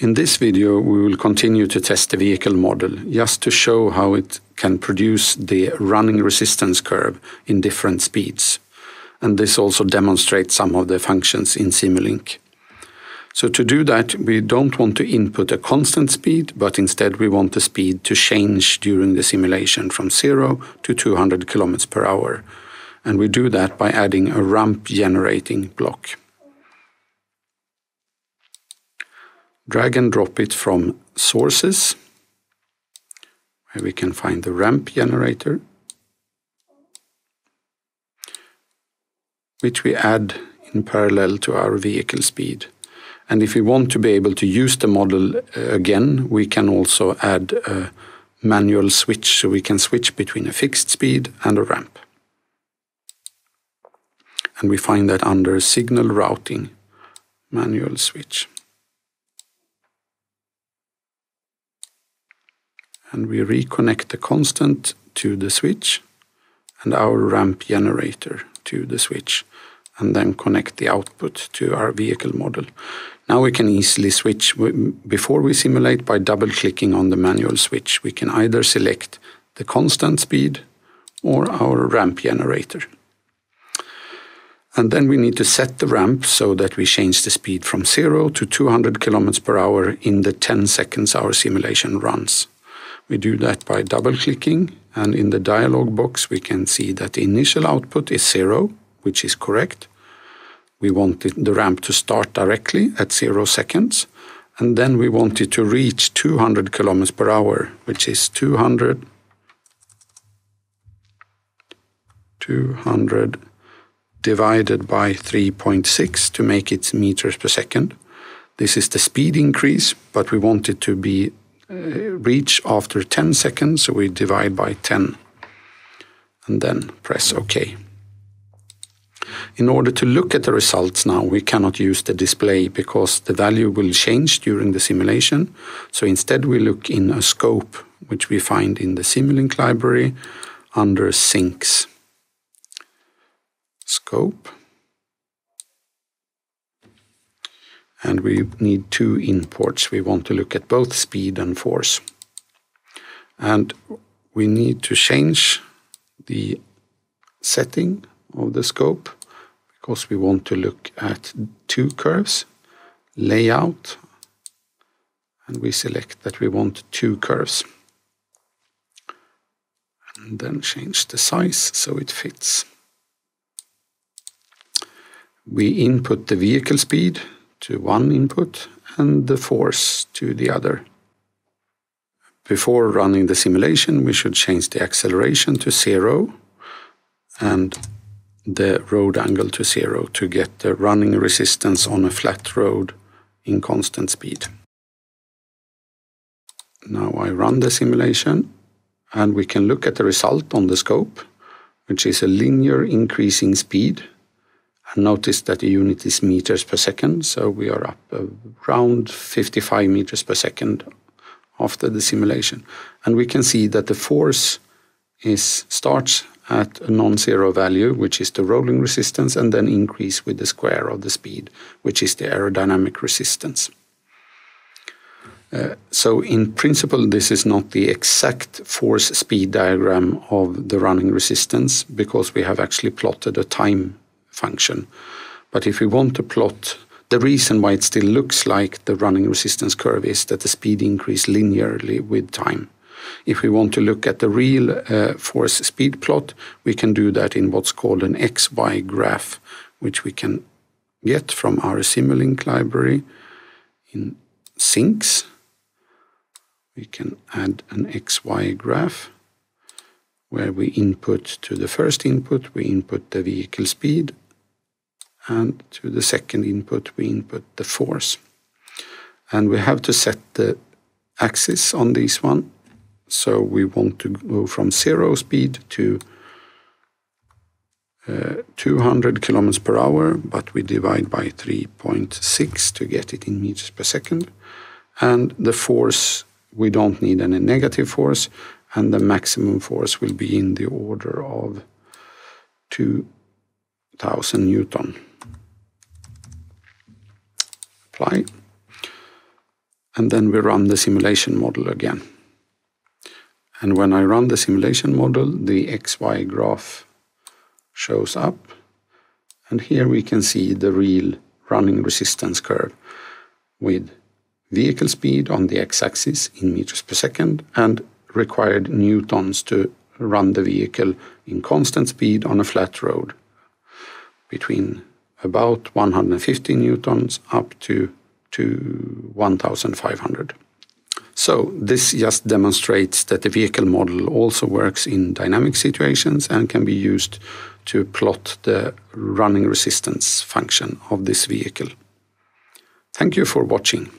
In this video we will continue to test the vehicle model just to show how it can produce the running resistance curve in different speeds. And this also demonstrates some of the functions in Simulink. So to do that, we don't want to input a constant speed, but instead we want the speed to change during the simulation from 0 to 200 km per hour. And we do that by adding a ramp generating block. Drag and drop it from sources, where we can find the ramp generator, which we add in parallel to our vehicle speed. And if we want to be able to use the model again, we can also add a manual switch, so we can switch between a fixed speed and a ramp. And we find that under signal routing, manual switch. And we reconnect the constant to the switch and our ramp generator to the switch, and then connect the output to our vehicle model. Now we can easily switch before we simulate by double-clicking on the manual switch. We can either select the constant speed or our ramp generator. And then we need to set the ramp so that we change the speed from 0 to 200 km per hour in the 10 seconds our simulation runs. We do that by double-clicking, and in the dialog box we can see that the initial output is 0, which is correct. We want the ramp to start directly at 0 seconds, and then we want it to reach 200 km per hour, which is 200 divided by 3.6 to make it meters per second. This is the speed increase, but we want it to be reach after 10 seconds, so we divide by 10 and then press OK. In order to look at the results now, we cannot use the display because the value will change during the simulation. So instead we look in a scope, which we find in the Simulink library under Sinks. Scope. And we need two imports. We want to look at both speed and force. And we need to change the setting of the scope because we want to look at two curves, layout, and we select that we want two curves. And then change the size so it fits. We input the vehicle speed to one input and the force to the other. Before running the simulation, we should change the acceleration to 0 and the road angle to 0 to get the running resistance on a flat road in constant speed. Now I run the simulation and we can look at the result on the scope, which is a linear increasing speed. And notice that the unit is meters per second, so we are up around 55 meters per second after the simulation. And we can see that the force starts at a non-zero value, which is the rolling resistance, and then increase with the square of the speed, which is the aerodynamic resistance. So in principle, this is not the exact force speed diagram of the running resistance because we have actually plotted a time function. But if we want to plot, the reason why it still looks like the running resistance curve is that the speed increase linearly with time. If we want to look at the real force speed plot, we can do that in what's called an XY graph, which we can get from our Simulink library in Sinks. We can add an XY graph where we input to the first input, we input the vehicle speed, and to the second input, we input the force. And we have to set the axis on this one. So we want to go from 0 speed to 200 kilometers per hour, but we divide by 3.6 to get it in meters per second. And the force, we don't need any negative force, and the maximum force will be in the order of 2,000 Newton. Apply. and then we run the simulation model again. And when I run the simulation model, the XY graph shows up. And here we can see the real running resistance curve with vehicle speed on the x-axis in meters per second and required newtons to run the vehicle in constant speed on a flat road between about 150 newtons up to 1,500. So this just demonstrates that the vehicle model also works in dynamic situations and can be used to plot the running resistance function of this vehicle. Thank you for watching.